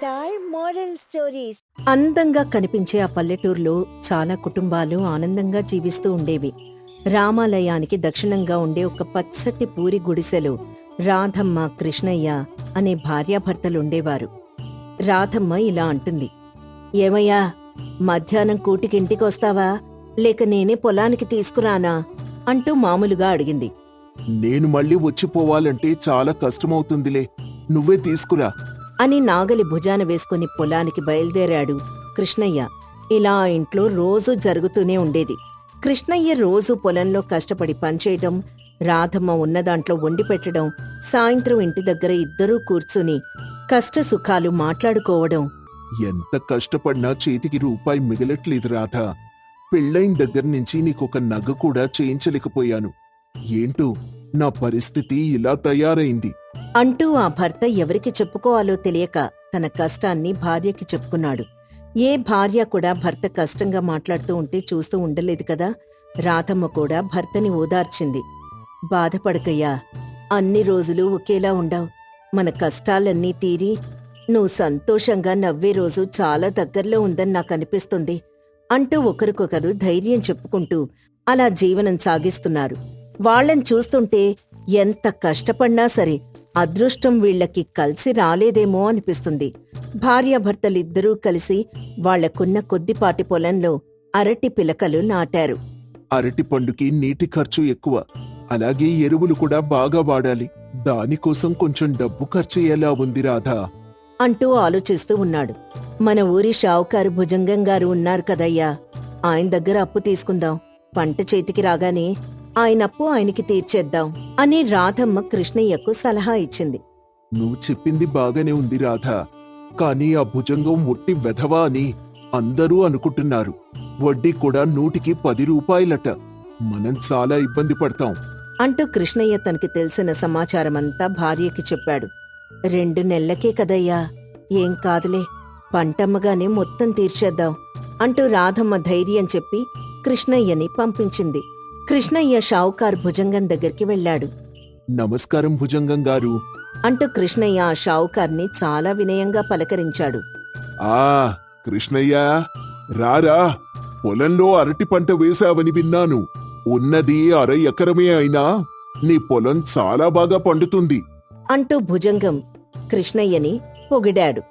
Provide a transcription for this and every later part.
Are moral stories. అందంగా కనిపించే ఆ పల్లెటూరులో చాలా కుటుంబాలు ఆనందంగా జీవిస్తూ ఉండేవి. రామాలయానికి దక్షిణంగా ఉండే ఒక పచ్చటి పూరి గుడిసెలో రాధమ్మ, కృష్ణయ్య అనే భార్యాభర్తలుండేవారు. రాధమ్మ ఇలా అంటుంది, ఏమయ్యా, మధ్యాహ్నం కూటికింటికొస్తావా లేక నేనే పొలానికి తీసుకురానా అంటూ మామూలుగా అడిగింది. నేను మళ్ళీ వచ్చిపోవాలంటే చాలా కష్టమవుతుందిలే, నువ్వే తీసుకురా అని నాగలి భుజాన వేసుకుని పొలానికి బయలుదేరాడు కృష్ణయ్య. ఇలా ఆ ఇంట్లో రోజూ జరుగుతూనే ఉండేది. కృష్ణయ్య రోజూ పొలంలో కష్టపడి పనిచేయటం, రాధమ్మ ఉన్నదాంట్లో వండి పెట్టడం, సాయంత్రం ఇంటి దగ్గర ఇద్దరూ కూర్చుని కష్టసుఖాలు మాట్లాడుకోవడం. ఎంత కష్టపడినా చేతికి రూపాయి మిగలట్లేదు రాధా. పెళ్ళైన దగ్గర్నుంచి నీకొక నగ కూడా చేయించలేకపోయాను. ఏంటో నా పరిస్థితి ఇలా తయారైంది అంటూ ఆ భర్త ఎవరికి చెప్పుకోవాలో తెలియక తన కష్టాన్ని భార్యకి చెప్పుకున్నాడు. ఏ భార్య కూడా భర్త కష్టంగా మాట్లాడుతూ ఉంటే చూస్తూ ఉండలేదు కదా. రాధమ్మ కూడా భర్తని ఓదార్చింది. బాధపడకయ్యా, అన్ని రోజులు ఒకేలా ఉండవు. మన కష్టాలన్నీ తీరి నువ్వు సంతోషంగా నవ్వే రోజు చాలా దగ్గరలో ఉందని నాకనిపిస్తుంది అంటూ ఒకరికొకరు ధైర్యం చెప్పుకుంటూ అలా జీవనం సాగిస్తున్నారు. వాళ్ళని చూస్తుంటే ఎంత కష్టపడినా సరే అదృష్టం వీళ్లకి కలిసి రాలేదేమో అనిపిస్తుంది. భార్యాభర్తలిద్దరూ కలిసి వాళ్లకున్న కొద్దిపాటి పొలంలో అరటి పిలకలు నాటారు. అరటి పండుకి నీటి ఖర్చు ఎక్కువ, అలాగే ఎరువులు కూడా బాగా వాడాలి. దానికోసం కొంచెం డబ్బు ఖర్చయ్యేలా ఉంది రాధా అంటూ ఆలోచిస్తూ ఉన్నాడు. మన ఊరి షావుకారు భుజంగం గారు ఉన్నారు కదయ్యా, ఆయన దగ్గర అప్పు తీసుకుందాం. పంట చేతికి రాగానే ఆయనప్పు ఆయనకి తీర్చేద్దాం అని రాధమ్మ కృష్ణయ్యకు సలహా ఇచ్చింది. నువ్వు చెప్పింది బాగానే ఉంది రాధా, కానీ ఆ భుజంగం ఒట్టి వెధవా అని అందరూ అనుకుంటున్నారు. వడ్డీ కూడా 100కి 10 రూపాయలట. మనం చాలా ఇబ్బంది పడతాం అంటూ కృష్ణయ్య తనకి తెలిసిన సమాచారమంతా భార్యకి చెప్పాడు. 2 నెలలకే కదయ్యా, ఏం కాదులే, పంటమ్మగానే మొత్తం తీర్చేద్దాం అంటూ రాధమ్మ ధైర్యం చెప్పి కృష్ణయ్యని పంపించింది. కృష్ణయ్య షావుకారు భుజంగం దగ్గరికి వెళ్లాడు. నమస్కారం భుజంగం గారు అంటూ కృష్ణయ్య ఆ షావుకార్ని చాలా వినయంగా పలకరించాడు. ఆ కృష్ణయ్య, రారా, పొలంలో అరటి పంట వేశావని విన్నాను. ఉన్నది 1/2 ఎకరమే అయినా నీ పొలం చాలా బాగా పండుతుంది అంటూ భుజంగం కృష్ణయ్యని పొగిడాడు.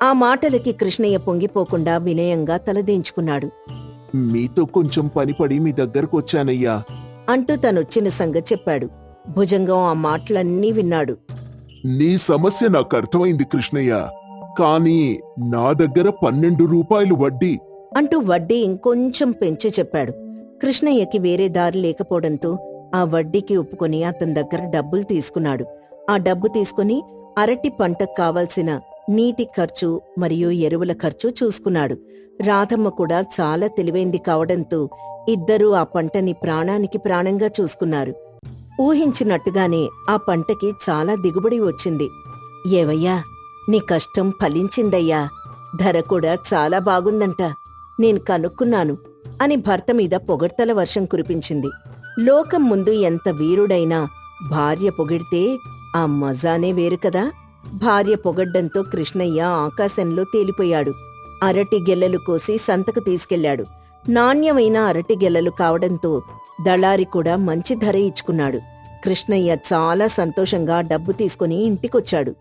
ఆ మాటలకి కృష్ణయ్య పొంగిపోకుండా వినయంగా తలదించుకున్నాడు. మీతో కొంచెం పనిపడి మీ దగ్గరకొచ్చానయ్యా అంటూ తనొచ్చిన సంగతి చెప్పాడు. భుజంగం ఆ మాటలన్నీ విన్నాడు. నీ సమస్య నాకు అర్థమైంది కృష్ణయ్య, కానీ నా దగ్గర 12 రూపాయలు వడ్డీ అంటూ వడ్డీ ఇంకొంచెం పెంచి చెప్పాడు. కృష్ణయ్యకి వేరే దారి లేకపోవడంతో ఆ వడ్డీకి ఒప్పుకొని అతని దగ్గర డబ్బులు తీసుకున్నాడు. ఆ డబ్బు తీసుకుని అరటి పంటకు కావలసిన నీటి ఖర్చు మరియు ఎరువుల ఖర్చు చూసుకున్నాడు. రాధమ్మ కూడా చాలా తెలివైంది కావడంతో ఇద్దరూ ఆ పంటని ప్రాణానికి ప్రాణంగా చూసుకున్నారు. ఊహించినట్టుగానే ఆ పంటకి చాలా దిగుబడి వచ్చింది. ఏవయ్యా, నీ కష్టం ఫలించిందయ్యా, ధర కూడా చాలా బాగుందంట, నేను కనుక్కున్నాను అని భర్త మీద పొగడ్తల వర్షం కురిపించింది. లోకం ముందు ఎంత వీరుడైనా భార్య పొగిడితే ఆ మజానే వేరు కదా. భార్య పొగడ్డంతో కృష్ణయ్య ఆకాశంలో తేలిపోయాడు. అరటి గెల్లలు కోసి సంతకు తీసుకెళ్లాడు. నాణ్యమైన అరటి గెల్లలు కావడంతో దళారి కూడా మంచి ధర ఇచ్చుకున్నాడు. కృష్ణయ్య చాలా సంతోషంగా డబ్బు తీసుకుని ఇంటికొచ్చాడు.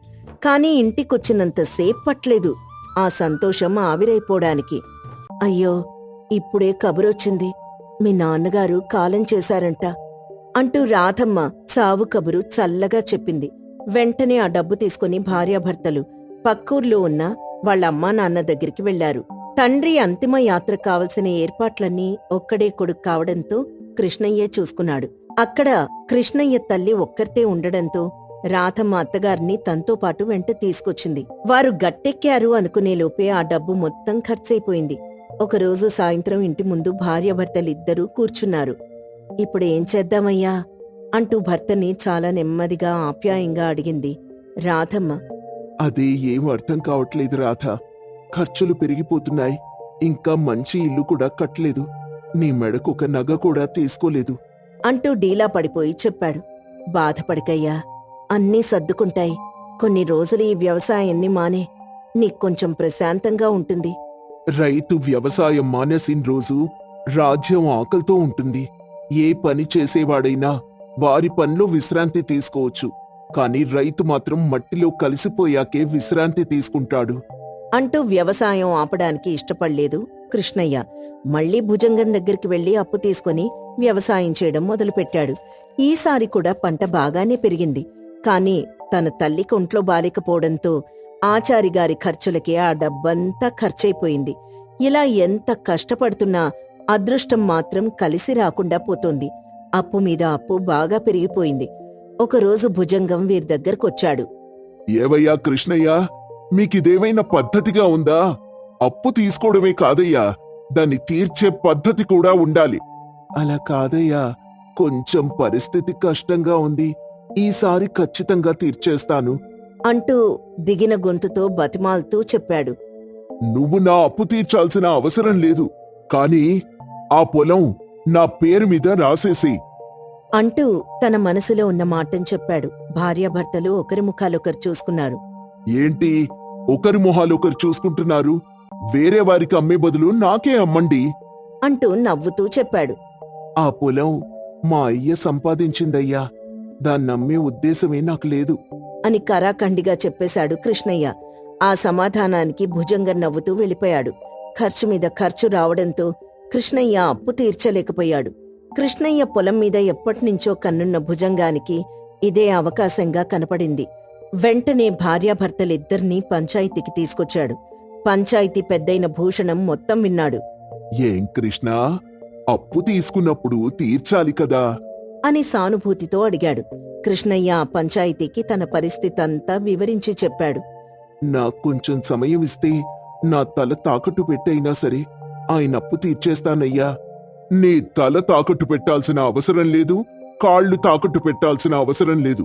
కాని ఇంటికొచ్చినంతసేపు పట్లేదు ఆ సంతోషం ఆవిరైపోవడానికి. అయ్యో, ఇప్పుడే కబురొచ్చింది, మీ నాన్నగారు కాలం చేశారంట అంటూ రాధమ్మ చావు కబురు చల్లగా చెప్పింది. వెంటనే ఆ డబ్బు తీసుకుని భార్యాభర్తలు పక్కూర్లో ఉన్న వాళ్ళ అమ్మా నాన్న దగ్గరికి వెళ్లారు. తండ్రి అంతిమ యాత్ర కావలసిన ఏర్పాట్లన్నీ ఒక్కడే కొడుకు కావడంతో కృష్ణయ్యే చూసుకున్నాడు. అక్కడ కృష్ణయ్య తల్లి ఒక్కర్తే ఉండడంతో రాధమ్మ అత్తగారిని తనతో పాటు వెంట తీసుకొచ్చింది. వారు గట్టెక్కారు అనుకునేలోపే ఆ డబ్బు మొత్తం ఖర్చయిపోయింది. ఒకరోజు సాయంత్రం ఇంటి ముందు భార్యాభర్తలిద్దరూ కూర్చున్నారు. ఇప్పుడేం చేద్దామయ్యా అంటూ భర్తని చాలా నెమ్మదిగా ఆప్యాయంగా అడిగింది రాధమ్మ. అదే ఏం అర్థం కావట్లేదు రాధా, ఖర్చులు పెరిగిపోతున్నాయి. ఇంకా మంచి ఇల్లు కూడా కట్టలేదు. నీ మెడకు ఒక నగ కూడా తీసుకోలేదు అంటూ డీలా పడిపోయి చెప్పాడు. బాధపడకయ్యా, అన్నీ సర్దుకుంటాయి. కొన్ని రోజులు ఈ వ్యవసాయాన్ని మానే. నీకొంచెం ప్రశాంతంగా ఉంటుంది. రైతు వ్యవసాయం మానేసిన రోజు రాజ్యం ఆకలితో ఉంటుంది. ఏ పని చేసేవాడైనా వారి పనిలో విశ్రాంతి తీసుకోవచ్చు, కాని రైతు మాత్రం మట్టిలో కలిసిపోయాకే విశ్రాంతి తీసుకుంటాడు. అంటూ వ్యవసాయం ఆపడానికి ఇష్టపడలేదు కృష్ణయ్య. మళ్లీ భుజంగం దగ్గరికి వెళ్లి అప్పు తీసుకుని వ్యవసాయం చేయడం మొదలుపెట్టాడు. ఈసారి కూడా పంట బాగానే పెరిగింది. కాని తన తల్లికి ఒంట్లో బాలేకపోవడంతో ఆచారిగారి ఖర్చులకి ఆ డబ్బంతా ఖర్చయిపోయింది. ఇలా ఎంత కష్టపడుతున్నా అదృష్టం మాత్రం కలిసి రాకుండా పోతోంది. అప్పు మీద అప్పు బాగా పెరిగిపోయింది. ఒకరోజు భుజంగం వీరి దగ్గరకొచ్చాడు. ఏవయ్యా కృష్ణయ్య, మీకిదేమైనా పద్ధతిగా ఉందా? అప్పు తీసుకోవడమే కాదయ్యా, దాన్ని తీర్చే పద్ధతి కూడా ఉండాలి. అలా కాదయ్యా, కొంచెం పరిస్థితి కష్టంగా ఉంది. ఈసారి ఖచ్చితంగా తీర్చేస్తాను అంటూ దిగిన గొంతుతో బతిమాలుతూ చెప్పాడు. నువ్వు నా అప్పు తీర్చాల్సిన అవసరం లేదు, కాని ఆ పొలం నా పేరు మీద రాసేసి అంటూ తన మనసులో ఉన్న మాటని చెప్పాడు. భార్యాభర్తలు ఒకరి ముఖాలొకరు చూసుకున్నారు. ఏంటి ఒకరి మొహాలొకరు చూసుకుంటున్నారు? వేరే వారికి అమ్మే బదులు నాకే అమ్మండి అంటూ నవ్వుతూ చెప్పాడు. ఆ పొలం మా అయ్య సంపాదించిందయ్యా, దాన్నమ్మే ఉద్దేశమే నాకు లేదు అని కరాఖండిగా చెప్పేశాడు కృష్ణయ్య. ఆ సమాధానానికి భుజంగం నవ్వుతూ వెళ్ళిపోయాడు. ఖర్చు మీద ఖర్చు రావడంతో కృష్ణయ్య అప్పు తీర్చలేకపోయాడు. కృష్ణయ్య పొలం మీద ఎప్పటినుంచో కన్నున్న భుజంగానికి ఇదే అవకాశంగా కనపడింది. వెంటనే భార్యాభర్తలిద్దర్నీ పంచాయతీకి తీసుకొచ్చాడు. పంచాయతీ పెద్దయిన భూషణం మొత్తం విన్నాడు. ఏం కృష్ణ, అప్పు తీసుకున్నప్పుడు తీర్చాలి కదా అని సానుభూతితో అడిగాడు. కృష్ణయ్య ఆ పంచాయతీకి తన పరిస్థితంతా వివరించి చెప్పాడు. నాకు కొంచెం సమయం ఇస్తే నా తల తాకట్టు పెట్టైనా సరే ఆయన అప్పు తీర్చేస్తానయ్యా. నీ తల తాకట్టు పెట్టాల్సిన అవసరం లేదు, కాళ్ళు తాకట్టు పెట్టాల్సిన అవసరం లేదు.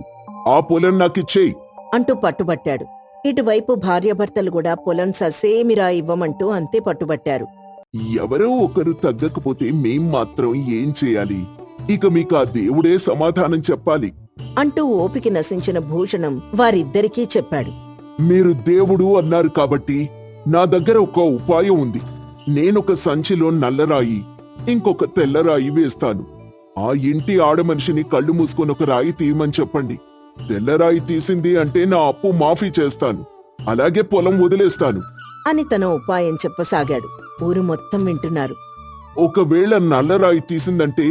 ఆ పొలం నాకిచ్చేయి అంటూ పట్టుబట్టాడు. ఇటువైపు భార్యాభర్తలు కూడా పొలం ససేమిరా ఇవ్వమంటూ అంతే పట్టుబట్టారు. ఎవరో ఒకరు తగ్గకపోతే మేం మాత్రం ఏం చేయాలి? ఇక మీకు ఆ దేవుడే సమాధానం చెప్పాలి అంటూ ఓపిక నశించిన భూషణం వారిద్దరికీ చెప్పాడు. మీరు దేవుడు అన్నారు కాబట్టి నా దగ్గర ఒక ఉపాయం ఉంది. నేనొక సంచిలో నల్లరాయి, ఇంకొక తెల్లరాయి వేస్తాను. ఆ ఇంటి ఆడమనిషిని కళ్ళు మూసుకొని ఒక రాయి తీయమని చెప్పండి. తెల్లరాయి తీసింది అంటే నా అప్పు మాఫీ చేస్తాను, అలాగే పొలం వదిలేస్తాను అని తన ఉపాయం చెప్పసాగాడు. ఊరు మొత్తం వింటున్నారు. ఒకవేళ నల్లరాయి తీసిందంటే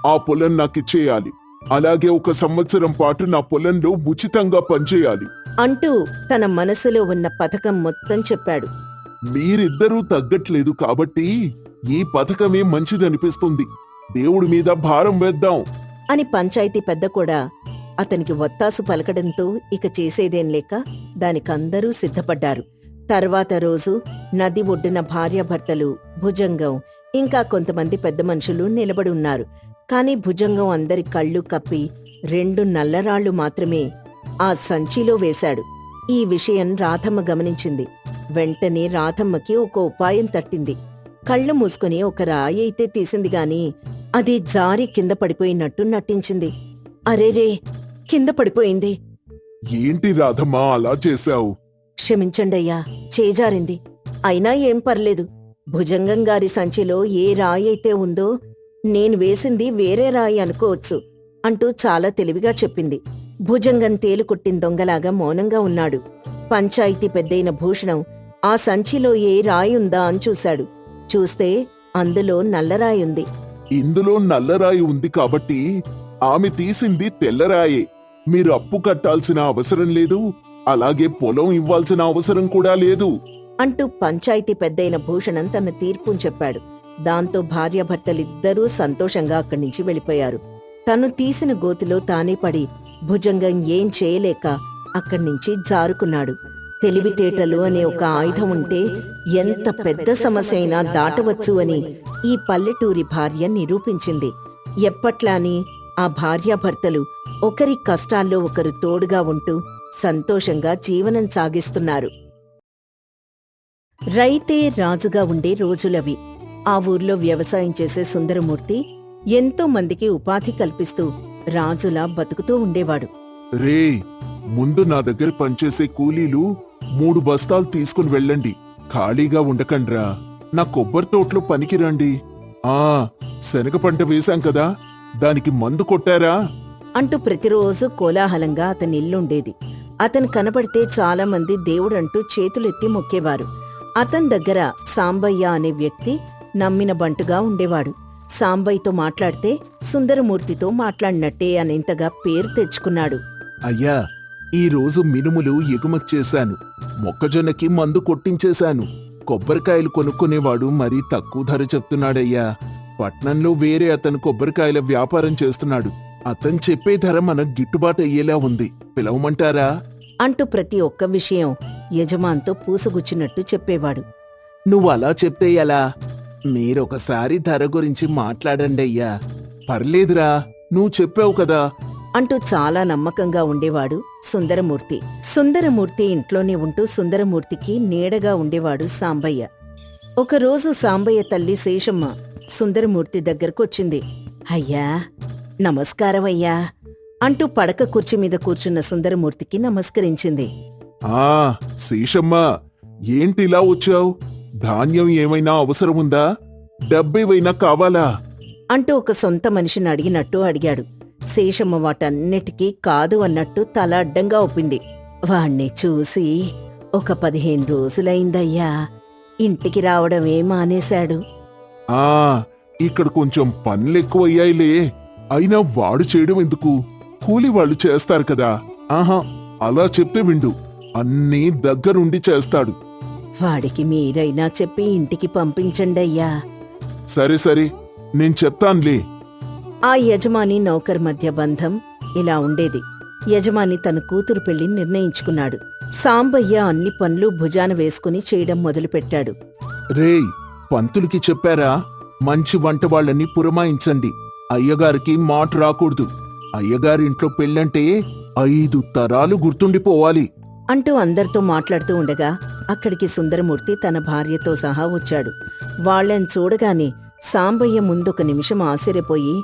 ఆ పొలం నాకిచ్చేయాలి, అలాగే 1 సంవత్సరం పాటు నా పొలంలో ఉచితంగా పనిచేయాలి అంటూ తన మనసులో ఉన్న పథకం మొత్తం చెప్పాడు. మీరిద్దరూ తగ్గట్లేదు కాబట్టి ఈ పథకమే మంచిదనిపిస్తుంది. దేవుడి మీద భారం వేద్దాం అని పంచాయతీ పెద్ద కూడా అతనికి ఒత్తాసు పలకడంతో ఇక చేసేదేం లేక దానికందరూ సిద్ధపడ్డారు. తర్వాత రోజు నది ఒడ్డున భార్యాభర్తలు, భుజంగం, ఇంకా కొంతమంది పెద్ద మనుషులు నిలబడి ఉన్నారు. కాని భుజంగం అందరి కళ్ళు కప్పి 2 నల్లరాళ్లు మాత్రమే ఆ సంచిలో వేశాడు. ఈ విషయం రాధమ్మ గమనించింది. వెంటనే రాధమ్మకి ఒక ఉపాయం తట్టింది. కళ్ళు మూసుకుని ఒక రాయి అయితే తీసింది గాని అది జారి కింద పడిపోయినట్టు నటించింది. అరేరే, కింద పడిపోయింది. ఏంటి రాధమ్మా అలా చేశావు? క్షమించండయ్యా, చేజారింది. అయినా ఏం పర్లేదు. భుజంగం గారి సంచిలో ఏ రాయి అయితే ఉందో నేను వేసింది వేరే రాయి అనుకోవచ్చు అంటూ చాలా తెలివిగా చెప్పింది. భుజంగం తేలుకుట్టిన దొంగలాగా మౌనంగా ఉన్నాడు. పంచాయతీ పెద్దయిన భూషణం ఆ సంచిలో ఏ రాయుందా అని చూశాడు. చూస్తే అందులో నల్లరాయుంది. ఇందులో నల్లరాయి ఉంది కాబట్టి ఆమె తీసింది తెల్లరాయే. మీరు అప్పు కట్టాల్సిన అవసరం లేదు, అలాగే పొలం ఇవ్వాల్సిన అవసరం కూడా లేదు అంటూ పంచాయతీ పెద్దయిన భూషణం తన తీర్పుని చెప్పాడు. దాంతో భార్యాభర్తలిద్దరూ సంతోషంగా అక్కడి నుంచి వెళ్ళిపోయారు. తను తీసిన గోతిలో తానే పడి భుజంగం ఏం చేయలేక అక్కడి నుంచి జారుకున్నాడు. తెలివితేటలు అనే ఒక ఆయుధం ఉంటే ఎంత పెద్ద సమస్య అయినా దాటవచ్చు అని ఈ పల్లెటూరి భార్య నిరూపించింది. ఎప్పట్లాని ఆ భార్యాభర్తలు ఒకరి కష్టాల్లో ఒకరు తోడుగా ఉంటూ సంతోషంగా జీవనం సాగిస్తున్నారు. రైతే రాజుగా ఉండే రోజులవి. ఆ ఊర్లో వ్యవసాయం చేసే సుందరమూర్తి ఎంతో మందికి ఉపాధి కల్పిస్తూ రాజులా బతుకుతూ ఉండేవాడు. రే, ముందు నా దగ్గర పనిచేసే కూలీలు 3 బస్తాలు తీసుకుని వెళ్ళండి. ఖాళీగా ఉండకండ్రా. నా కొబ్బరి తోటలో పనికిరండి. శనగ పంట వేశాం కదా, దానికి మందు కొట్టారా అంటూ ప్రతిరోజు కోలాహలంగా అతని ఇల్లుండేది. అతను కనపడితే చాలా మంది దేవుడంటూ చేతులెత్తి మొక్కేవారు. అతని దగ్గర సాంబయ్య అనే వ్యక్తి నమ్మిన బంటుగా ఉండేవాడు. సాంబయ్యతో మాట్లాడితే సుందరమూర్తితో మాట్లాడినట్టే అనేంతగా పేరు తెచ్చుకున్నాడు. అయ్యా, ఈ రోజు మినుములు ఎగుమతి చేశాను. మొక్కజొన్నకి మందు కొట్టించేశాను. కొబ్బరికాయలు కొనుక్కునేవాడు మరీ తక్కువ ధర చెప్తున్నాడయ్యా. పట్నంలో వేరే అతను కొబ్బరికాయల వ్యాపారం చేస్తున్నాడు. అతను చెప్పే ధర మనకు గిట్టుబాటు అయ్యేలా ఉంది. పిలవమంటారా అంటూ ప్రతి ఒక్క విషయం యజమాన్తో పూసగుచ్చినట్టు చెప్పేవాడు. నువ్వలా చెప్తే ఎలా? మీరొకసారి ధర గురించి మాట్లాడండి అయ్యా. పర్లేదురా, నువ్వు చెప్పావు కదా అంటూ చాలా నమ్మకంగా ఉండేవాడు సుందరమూర్తి. సుందరమూర్తి ఇంట్లోనే ఉంటూ సుందరమూర్తికి నీడగా ఉండేవాడు సాంబయ్య. ఒకరోజు సాంబయ్య తల్లి శేషమ్మ సుందరమూర్తి దగ్గరకొచ్చింది. అయ్యా, నమస్కారమయ్యా అంటూ పడక కుర్చీ మీద కూర్చున్న సుందరమూర్తికి నమస్కరించింది. శేషమ్మా, ఏంటిలా వచ్చావు? ధాన్యం ఏమైనా అవసరముందా? డబ్బేవైనా కావాలా అంటూ ఒక సొంత మనిషిని అడిగినట్టు అడిగాడు. శేషమ్మ వాటన్నిటికీ కాదు అన్నట్టు తల అడ్డంగా ఒప్పింది. వాణ్ణి చూసి ఒక 15 రోజులైందయ్యా. ఇంటికి రావడమే మానేశాడు. ఇక్కడ కొంచెం పనులెక్కువయ్యాయిలే. అయినా వాడు చేయడం ఎందుకు? కూలి వాళ్ళు చేస్తారు కదా. అలా చెప్తే విండు. అన్నీ దగ్గరుండి చేస్తాడు. వాడికి మీరైనా చెప్పి ఇంటికి పంపించండయ్యా. సరే, నేను చెప్తాన్లే. ఆ యజమాని నౌకర్ మధ్య బంధం ఇలా ఉండేది. యజమాని తన కూతురు పెళ్లి నిర్ణయించుకున్నాడు. సాంబయ్య అన్ని పనులు భుజాన వేసుకుని చేయడం మొదలుపెట్టాడు. రేయ్, పంతులకి చెప్పారా? మంచి వంట వాళ్ళని పురమాయించండి. అయ్యగారికి మాట రాకూడదు. అయ్యగారింట్లో పెళ్ళంటే 5 తరాలు గుర్తుండిపోవాలి అంటూ అందరితో మాట్లాడుతూ ఉండగా అక్కడికి సుందరమూర్తి తన భార్యతో సహా వచ్చాడు. వాళ్ళని చూడగానే సాంబయ్య ముందొక నిమిషం ఆశ్చర్యపోయి,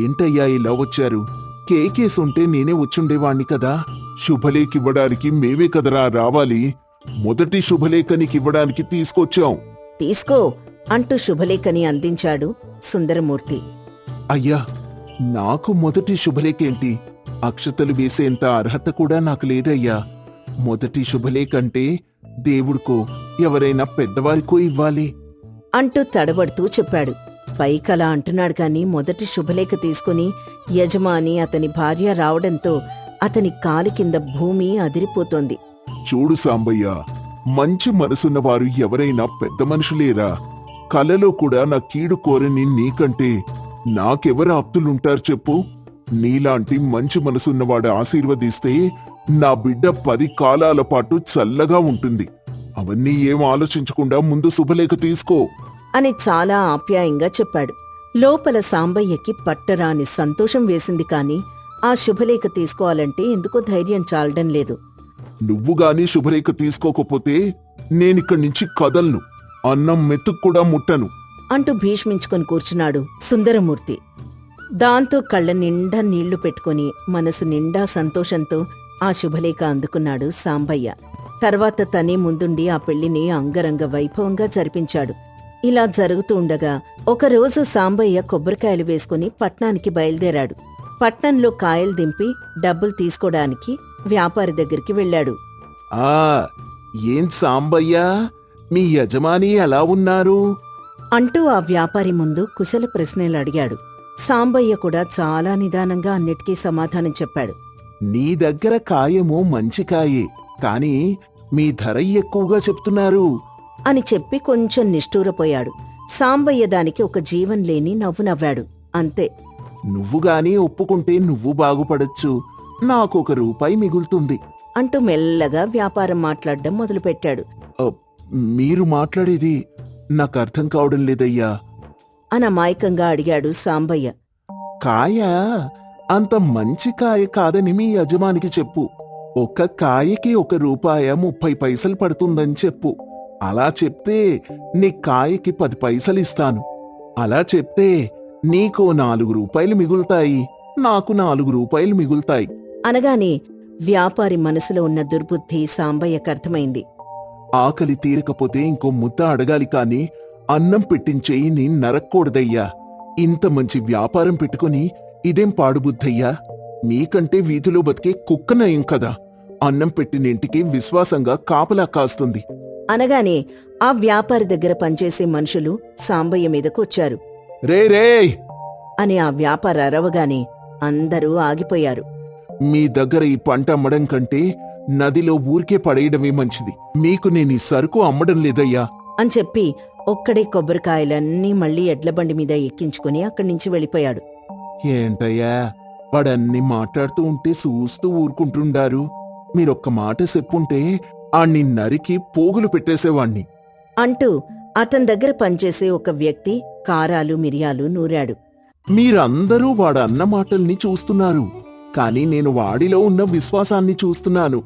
ఏంటయ్యా ఇలా వచ్చారు? కేకేసుంటే నేనే వచ్చుండేవాణ్ణి కదా. శుభలేఖివ్వడానికి మేమే కదరా రావాలి. మొదటి శుభలేఖనికివ్వడానికి తీసుకొచ్చాం. తీసుకో అంటూ శుభలేఖని అందించాడు సుందరమూర్తి. అయ్యా, నాకు మొదటి శుభలేఖేంటి? అక్షతలు వేసేంత అర్హత కూడా నాకు లేదయ్యా. మొదటి శుభలేఖంటే దేవుడికో ఎవరైనా పెద్దవారికో ఇవ్వాలి అంటూ తడబడుతూ చెప్పాడు. పైకలా అంటున్నాడు కాని మొదటి శుభలేఖ తీసుకుని యజమాని అతని భార్య రావడంతో అతని కాలి కింద భూమి అదిరిపోతోంది. చూడు సాంబయ్య, మంచి మనసున్నవారు ఎవరైనా పెద్ద మనుషులేరా? కలలో కూడా నా కీడు కోరని నీకంటే నాకెవరు ఆప్తులుంటారు చెప్పు? నీలాంటి మంచి మనసున్నవాడు ఆశీర్వదిస్తే నా బిడ్డ 10 కాలాల పాటు చల్లగా ఉంటుంది. అవన్నీ ఏం ఆలోచించకుండా ముందు శుభలేఖ తీసుకో అని చాలా ఆప్యాయంగా చెప్పాడు. లోపల సాంబయ్యకి పట్టరాని సంతోషం వేసింది కాని ఆ శుభలేఖ తీసుకోవాలంటే ఎందుకో ధైర్యం చాలడం లేదు. నువ్వుగాని శుభలేఖ తీసుకోకపోతే నేనిక్కడి నుంచి కదల్ను. అన్నం మెతుకు కూడా ముట్టను అంటూ భీష్మించుకొని కూర్చున్నాడు సుందరమూర్తి. దాంతో కళ్ళ నిండా నీళ్లు పెట్టుకుని మనసు నిండా సంతోషంతో ఆ శుభలేఖ అందుకున్నాడు సాంబయ్య. తర్వాత తనే ముందుండి ఆ పెళ్లిని అంగరంగ వైభవంగా జరిపించాడు. ఇలా జరుగుతూ ఉండగా ఒకరోజు సాంబయ్య కొబ్బరికాయలు వేసుకుని పట్నానికి బయలుదేరాడు. పట్నంలో కాయలు దింపి డబ్బులు తీసుకోడానికి వ్యాపారి దగ్గరికి వెళ్లాడు. ఏం సాంబయ్యా, మీ యజమాని ఎలా ఉన్నారు అంటూ ఆ వ్యాపారి ముందు కుశల ప్రశ్నలు అడిగాడు. సాంబయ్య కూడా చాలా నిదానంగా అన్నిటికీ సమాధానం చెప్పాడు. నీ దగ్గర కాయమో మంచి కాయే, కాని మీ ధర ఎక్కువగా చెప్తున్నారు అని చెప్పి కొంచెం నిష్ఠూరపోయాడు. సాంబయ్య దానికి ఒక జీవం లేని నవ్వు నవ్వాడు. అంతే. నువ్వుగాని ఒప్పుకుంటే నువ్వు బాగుపడొచ్చు, నాకొక రూపాయి మిగులుతుంది అంటూ మెల్లగా వ్యాపారం మాట్లాడడం మొదలుపెట్టాడు. మీరు మాట్లాడేది నాకు అర్థం కావడం లేదయ్యా అని అమాయకంగా అడిగాడు సాంబయ్య. కాయ అంత మంచి కాయ కాదని మీ యజమానికి చెప్పు. ఒక్క కాయకి ₹1.30 పడుతుందని చెప్పు. అలా చెప్తే నీ కాయకి 10 పైసలు ఇస్తాను. అలా చెప్తే నీకో ₹4 మిగులుతాయి, నాకు ₹4 మిగులుతాయి అనగానే వ్యాపారి మనసులో ఉన్న దుర్బుద్ధి సాంబయ్యకు అర్థమైంది. ఆకలి తీరకపోతే ఇంకో ముద్ద అడగాలి కాని అన్నం పెట్టించేయి నీ నరక్కూడదయ్యా. ఇంత మంచి వ్యాపారం పెట్టుకుని ఇదేం పాడుబుద్ధయ్యా. మీకంటే వీధిలో బతికే కుక్క నయం కదా. అన్నం పెట్టిన ఇంటికి విశ్వాసంగా కాపలా కాస్తుంది. అనగానే ఆ వ్యాపారి దగ్గర పనిచేసే మనుషులు సాంబయ్య మీదకు వచ్చారు. రే రే అని ఆ వ్యాపారి అరవగానే అందరూ ఆగిపోయారు. మీ దగ్గర ఈ పంట అమ్మడం కంటే నదిలో ఊరికే పడేయడమే మంచిది. మీకు నేను ఈ సరుకు అమ్మడం లేదయ్యా అని చెప్పి ఒక్కడే కొబ్బరికాయలన్నీ మళ్లీ ఎడ్లబండి మీద ఎక్కించుకుని అక్కడి నుంచి వెళ్ళిపోయాడు. ఏంటయ్యా వాడన్ని మాట్లాడుతూ ఉంటే చూస్తూ ఊరుకుంటుండారు. మీరొక్క మాట చెప్పుంటే ఆణ్ణి నరికి పోగులు పెట్టేసేవాణ్ణి అంటూ అతని దగ్గర పనిచేసే ఒక వ్యక్తి కారాలు మిరియాలు నూరాడు. మీరందరూ వాడన్న మాటల్ని చూస్తున్నారు, కాని నేను వాడిలో ఉన్న విశ్వాసాన్ని చూస్తున్నాను.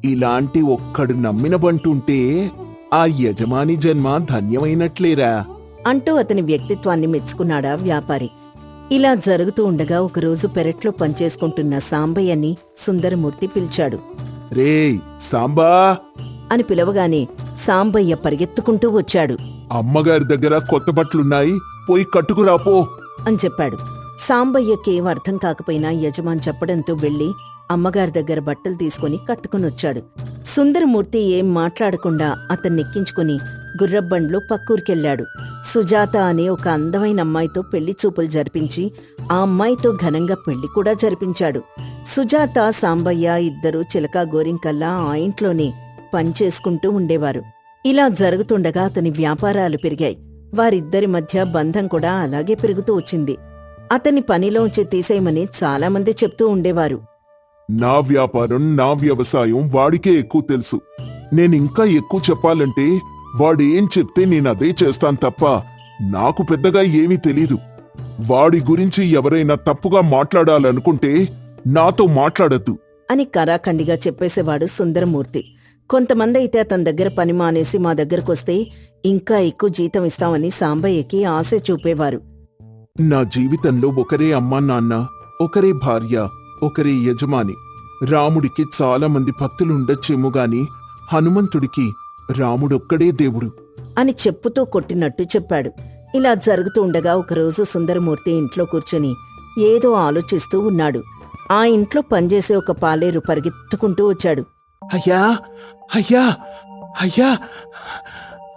ఇలాంటి ఒక్కడు నమ్మిన బంటుంటే ఆ యజమాని జన్మ ధన్యమైనట్లేరా అంటూ అతని వ్యక్తిత్వాన్ని మెచ్చుకున్నాడా వ్యాపారి. ఇలా జరుగుతూ ఉండగా ఒకరోజు పెరట్లో పనిచేసుకుంటున్న సాంబయ్యని సుందరమూర్తి పిలిచాడు. రేయ్ సాంబా అని పిలవగానే సాంబయ్య పరిగెత్తుకుంటూ వచ్చాడు. అమ్మగారి దగ్గర కొత్త బట్టలున్నాయి, పోయి కట్టుకురాపో అని చెప్పాడు. సాంబయ్యకేం అర్థం కాకపోయినా యజమాని చెప్పడంతో వెళ్లి అమ్మగారి దగ్గర బట్టలు తీసుకుని కట్టుకునొచ్చాడు. సుందరమూర్తి ఏం మాట్లాడకుండా అతన్నెక్కించుకుని గుర్రబ్బండ్లో పక్కూరికెళ్లాడు. సుజాత అనే ఒక అందమైన అమ్మాయితో పెళ్లి చూపులు జరిపించి ఆ అమ్మాయితో ఘనంగా పెళ్లి కూడా జరిపించాడు. సుజాత సాంబయ్య ఇద్దరూ చిలకా గోరింకల్లా ఆ ఇంట్లోనే పనిచేసుకుంటూ ఉండేవారు. ఇలా జరుగుతుండగా అతని వ్యాపారాలు పెరిగాయి. వారిద్దరి మధ్య బంధం కూడా అలాగే పెరుగుతూ వచ్చింది. అతని పనిలోంచి తీసేయమని చాలామంది చెప్తూ ఉండేవారు. నా వ్యాపారం నా వ్యవసాయం వాడికే ఎక్కువ తెలుసు. నేనింకా ఎక్కువ చెప్పాలంటే వాడేం చెప్తే నేనదే చేస్తాను తప్ప నాకు పెద్దగా ఏమీ తెలీదు. వాడి గురించి ఎవరైనా తప్పుగా మాట్లాడాలనుకుంటే నాతో మాట్లాడద్దు అని కరాఖండిగా చెప్పేసేవాడు సుందరమూర్తి. కొంతమంది అయితే అతని దగ్గర పని మానేసి మా దగ్గరకొస్తే ఇంకా ఎక్కువ జీతం ఇస్తామని సాంబయ్యకి ఆశ చూపేవారు. నా జీవితంలో ఒకరే అమ్మా నాన్న, ఒకరే భార్య, ఒకరే యజమాని. రాముడికి చాలా మంది భక్తులుండొచ్చేమో గాని హనుమంతుడికి రాముడొక్కడే దేవుడు అని చెప్పుతూ కొట్టినట్టు చెప్పాడు. ఇలా జరుగుతూ ఉండగా ఒకరోజు సుందరమూర్తి ఇంట్లో కూర్చొని ఏదో ఆలోచిస్తూ ఉన్నాడు. ఆ ఇంట్లో పనిచేసే ఒక పాలేరు పరిగెత్తుకుంటూ వచ్చాడు. అయ్యా అయ్యా అయ్యా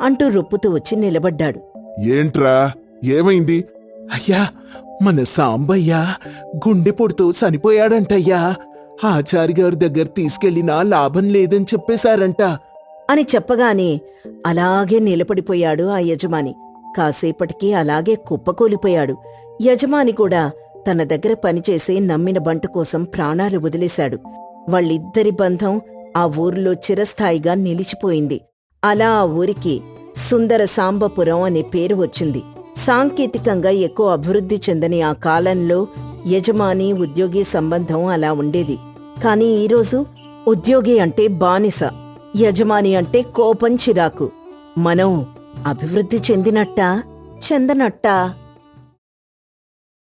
అంటూ రొప్పుతూ వచ్చి నిలబడ్డాడు. ఏంట్రా ఏమైంది? అయ్యా మన సాంబయ్య గుండెపోటుతో చనిపోయాడంటయ్యా. ఆచారిగారి దగ్గర తీసుకెళ్లినా లాభం లేదని చెప్పేశారంట అని చెప్పగానే అలాగే నిలబడిపోయాడు ఆ యజమాని. కాసేపటికి అలాగే కుప్పకూలిపోయాడు. యజమాని కూడా తన దగ్గర పనిచేసే నమ్మిన బంట కోసం ప్రాణాలు వదిలేశాడు. వాళ్ళిద్దరి బంధం ఆ ఊరిలో చిరస్థాయిగా నిలిచిపోయింది. అలా ఆ ఊరికి సుందర సాంబపురం అనే పేరు వచ్చింది. సాంకేతికంగా ఎక్కువ అభివృద్ధి చెందని ఆ కాలంలో యజమాని ఉద్యోగి సంబంధం అలా ఉండేది. కాని ఈరోజు ఉద్యోగి అంటే బానిస, యజమాని అంటే కోపం చిరాకు. మనం అభివృద్ధి చెందినట్టా చెందనట్టా?